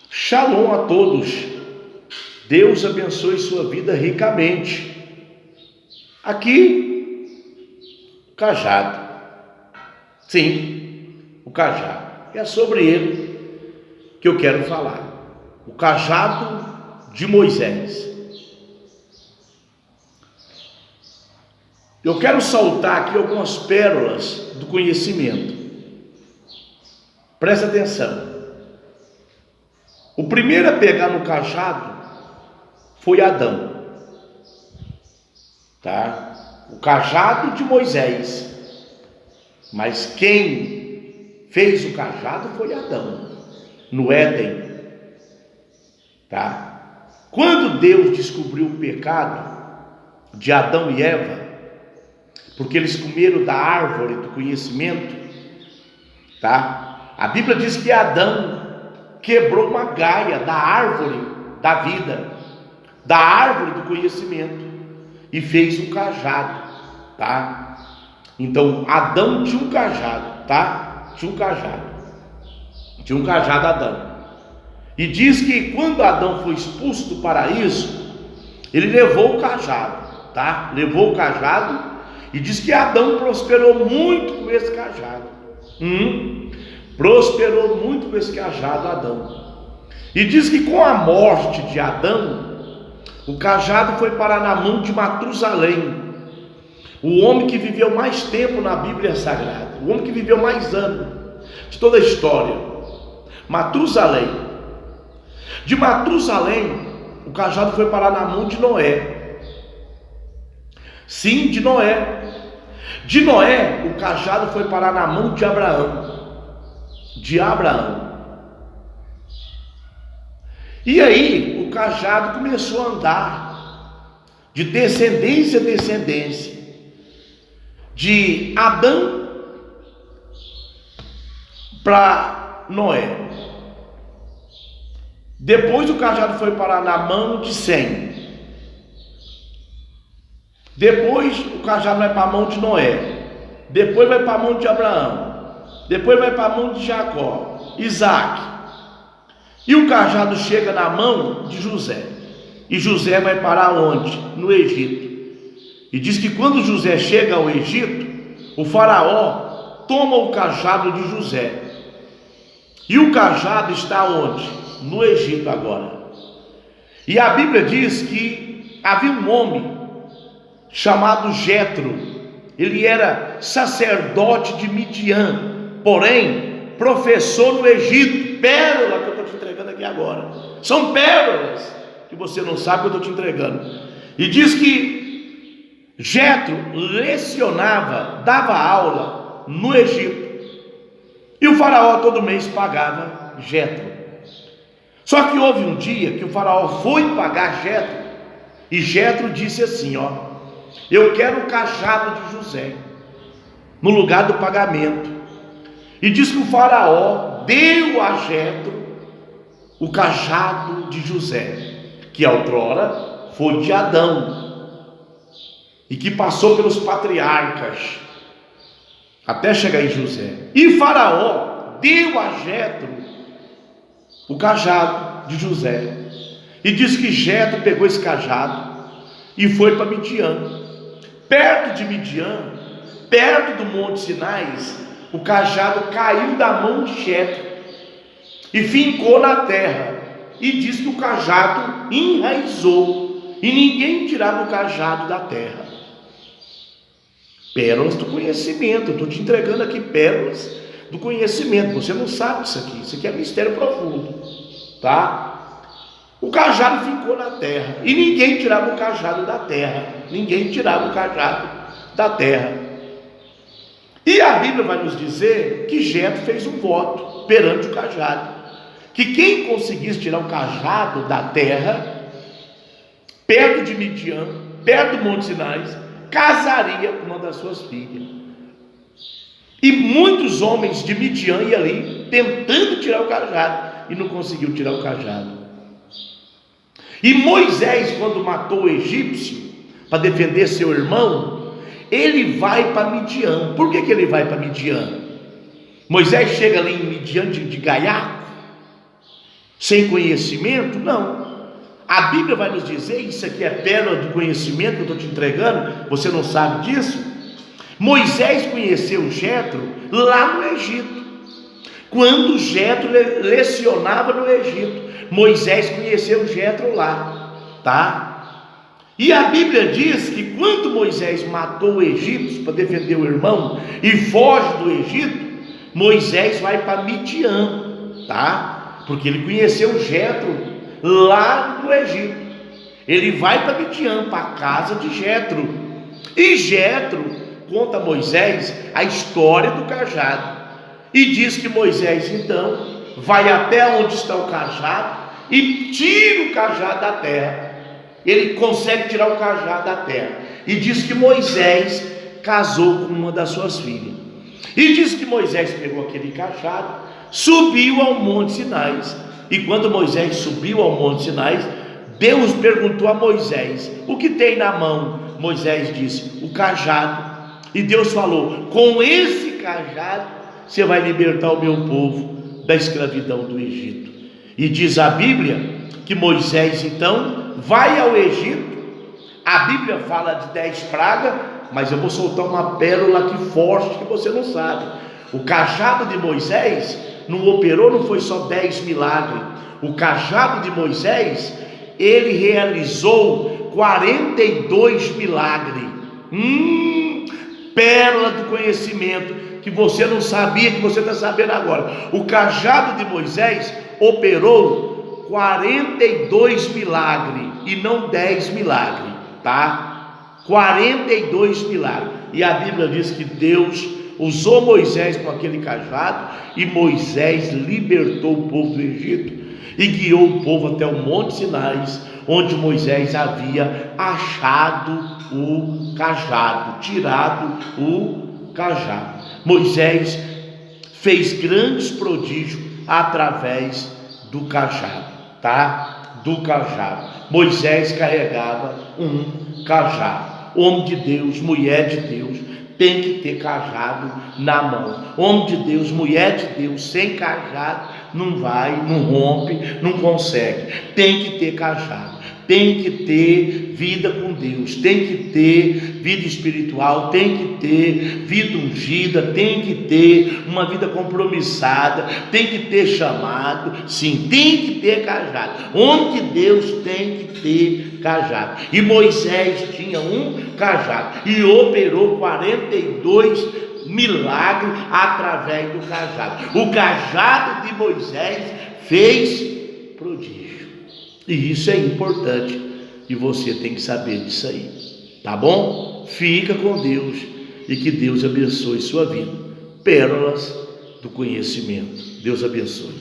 Shalom a todos. Deus abençoe sua vida ricamente. Aqui, o cajado. Sim, o cajado. É sobre ele que eu quero falar. O cajado de Moisés. Eu quero saltar aqui algumas pérolas do conhecimento. Presta atenção. O primeiro a pegar no cajado foi Adão, tá? O cajado de Moisés. Mas quem fez o cajado foi Adão, no Éden, tá? Quando Deus descobriu o pecado de Adão e Eva, porque eles comeram da árvore do conhecimento, tá? A Bíblia diz que Adão quebrou uma gaia da árvore da vida, da árvore do conhecimento, e fez um cajado, tá? Então Adão tinha um cajado, tá? Tinha um cajado Adão. E diz que quando Adão foi expulso do paraíso, ele levou o cajado, tá? Levou o cajado, e diz que Adão prosperou muito com esse cajado. Prosperou muito com esse cajado Adão. E diz que com a morte de Adão, o cajado foi parar na mão de Matusalém, o homem que viveu mais tempo na Bíblia Sagrada, o homem que viveu mais anos de toda a história. Matusalém. De Matusalém, o cajado foi parar na mão de Noé. Sim, de Noé. De Noé, o cajado foi parar na mão de Abraão. De Abraão. E aí o cajado começou a andar de descendência a descendência, de Adão para Noé. Depois o cajado foi parar na mão de Sem. Depois o cajado vai para a mão de Noé. Depois vai para a mão de Abraão. Depois vai para a mão de Jacó, Isaac. E o cajado chega na mão de José. E José vai parar onde? No Egito. E diz que quando José chega ao Egito, o faraó toma o cajado de José. E o cajado está onde? No Egito agora. E a Bíblia diz que havia um homem chamado Jetro. Ele era sacerdote de Midian, porém professor no Egito. Pérola que eu estou te entregando aqui agora. São pérolas que você não sabe que eu estou te entregando. E diz que Jetro lecionava, dava aula no Egito. E o faraó todo mês pagava Jetro. Só que houve um dia que o faraó foi pagar Jetro. E Jetro disse assim, eu quero o cajado de José no lugar do pagamento. E diz que o faraó deu a Jetro o cajado de José, que outrora foi de Adão e que passou pelos patriarcas até chegar em José. E faraó deu a Jetro o cajado de José. E diz que Jetro pegou esse cajado e foi para Midian. Perto de Midian, perto do Monte Sinai, o cajado caiu da mão de Jetro e fincou na terra. E diz que o cajado enraizou e ninguém tirava o cajado da terra. Pérolas do conhecimento. Eu estou te entregando aqui pérolas do conhecimento. Você não sabe disso aqui. Isso aqui é mistério profundo, tá? O cajado ficou na terra e ninguém tirava o cajado da terra. Ninguém tirava o cajado da terra. E a Bíblia vai nos dizer que Jetro fez um voto perante o cajado, que quem conseguisse tirar o cajado da terra, perto de Midian, perto do Monte Sinai, casaria com uma das suas filhas. E muitos homens de Midian iam ali tentando tirar o cajado e não conseguiu tirar o cajado. E Moisés, quando matou o egípcio para defender seu irmão, ele vai para Midian. Por que ele vai para Midian? Moisés chega ali em Midian de Gaiaco, sem conhecimento? Não. A Bíblia vai nos dizer, isso aqui é pérola do conhecimento que eu estou te entregando, você não sabe disso? Moisés conheceu Jetro lá no Egito. Quando Jetro lecionava no Egito, Moisés conheceu Jetro lá, tá? E a Bíblia diz que quando Moisés matou o Egito para defender o irmão e foge do Egito, Moisés vai para Midian, tá? Porque ele conheceu Jetro lá no Egito. Ele vai para Midian, para a casa de Jetro. E Jetro conta a Moisés a história do cajado. E diz que Moisés então vai até onde está o cajado e tira o cajado da terra. Ele consegue tirar o cajado da terra. E diz que Moisés casou com uma das suas filhas. E diz que Moisés pegou aquele cajado, subiu ao Monte Sinai. E quando Moisés subiu ao Monte Sinai, Deus perguntou a Moisés: o que tem na mão? Moisés disse: o cajado. E Deus falou: com esse cajado você vai libertar o meu povo da escravidão do Egito. E diz a Bíblia que Moisés então vai ao Egito. A Bíblia fala de 10 pragas, mas eu vou soltar uma pérola aqui forte que você não sabe. O cajado de Moisés não operou, não foi só 10 milagres. O cajado de Moisés, ele realizou 42 milagres. Pérola do conhecimento que você não sabia, que você está sabendo agora. O cajado de Moisés operou 42 milagres e não 10 milagres, tá? 42 milagres. E a Bíblia diz que Deus usou Moisés com aquele cajado, e Moisés libertou o povo do Egito e guiou o povo até o Monte Sinai, onde Moisés havia achado o cajado, tirado o cajado. Moisés fez grandes prodígios através do cajado, tá? Do cajado. Moisés carregava um cajado. Homem de Deus, mulher de Deus, tem que ter cajado na mão. Homem de Deus, mulher de Deus, sem cajado não vai, não rompe, não consegue. Tem que ter cajado. Tem que ter vida com Deus, tem que ter vida espiritual, tem que ter vida ungida, tem que ter uma vida compromissada, tem que ter chamado, sim, tem que ter cajado. Homem de Deus tem que ter cajado. E Moisés tinha um cajado e operou 42 milagres através do cajado. O cajado de Moisés fez prodígio. E isso é importante, e você tem que saber disso aí, tá bom? Fica com Deus, e que Deus abençoe sua vida. Pérolas do conhecimento. Deus abençoe.